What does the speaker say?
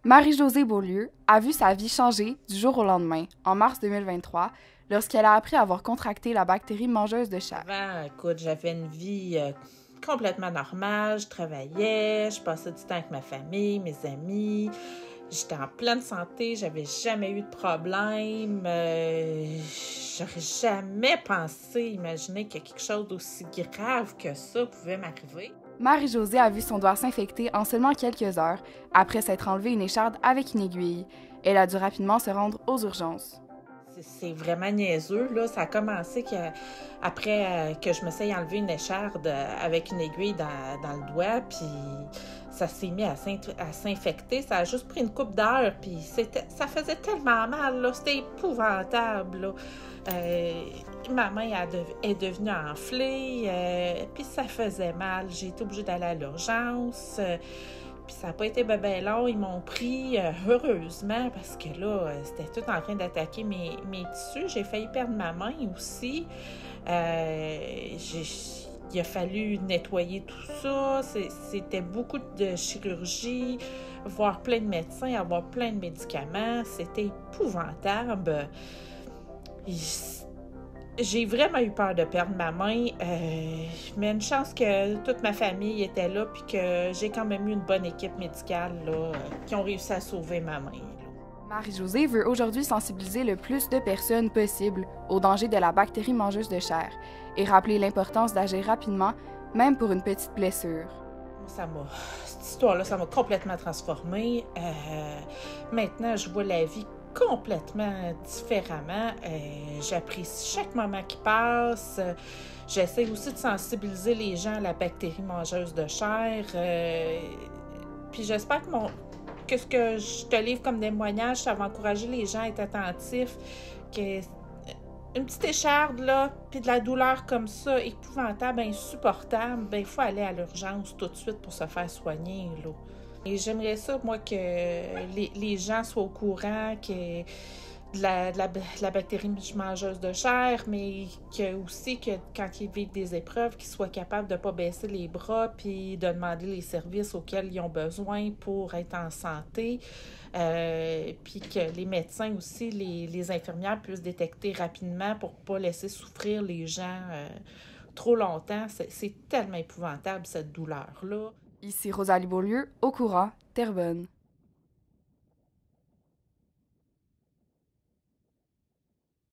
Marie-Josée Beaulieu a vu sa vie changer du jour au lendemain, en mars 2023, lorsqu'elle a appris avoir contracté la bactérie mangeuse de chair. Avant, écoute, j'avais une vie complètement normale. Je travaillais, je passais du temps avec ma famille, mes amis. J'étais en pleine santé, j'avais jamais eu de problème. J'aurais jamais pensé, imaginer que quelque chose d'aussi grave que ça pouvait m'arriver. Marie-Josée a vu son doigt s'infecter en seulement quelques heures, après s'être enlevé une écharde avec une aiguille. Elle a dû rapidement se rendre aux urgences. C'est vraiment niaiseux, là. Ça a commencé après que je me suis enlevé une écharde avec une aiguille dans le doigt, puis ça s'est mis à s'infecter. Ça a juste pris une couple d'heures, puis ça faisait tellement mal, là. C'était épouvantable, là. Ma main est devenue enflée, puis ça faisait mal. J'ai été obligée d'aller à l'urgence. Puis ça n'a pas été bien long. Ils m'ont pris, heureusement, parce que là, c'était tout en train d'attaquer mes tissus. J'ai failli perdre ma main aussi. Il a fallu nettoyer tout ça. C'était beaucoup de chirurgie, voir plein de médecins, avoir plein de médicaments. C'était épouvantable. J'ai vraiment eu peur de perdre ma main, mais une chance que toute ma famille était là puis que j'ai quand même eu une bonne équipe médicale là, qui ont réussi à sauver ma main. Marie-Josée veut aujourd'hui sensibiliser le plus de personnes possible au danger de la bactérie mangeuse de chair et rappeler l'importance d'agir rapidement, même pour une petite blessure. Cette histoire-là, ça m'a complètement transformée. Maintenant, je vois la vie complètement différemment. J'apprécie chaque moment qui passe. J'essaie aussi de sensibiliser les gens à la bactérie mangeuse de chair. Puis j'espère que ce que je te livre comme témoignage, ça va encourager les gens à être attentifs. Que une petite écharde, là, puis de la douleur comme ça, épouvantable, insupportable, ben il faut aller à l'urgence tout de suite pour se faire soigner, là. Et j'aimerais ça, moi, que les gens soient au courant que de la bactérie mangeuse de chair, mais aussi que quand ils vivent des épreuves, qu'ils soient capables de ne pas baisser les bras puis de demander les services auxquels ils ont besoin pour être en santé. Puis que les médecins aussi, les infirmières puissent détecter rapidement pour ne pas laisser souffrir les gens trop longtemps. C'est tellement épouvantable, cette douleur-là. Ici Rosalie Beaulieu, au courant, Terrebonne.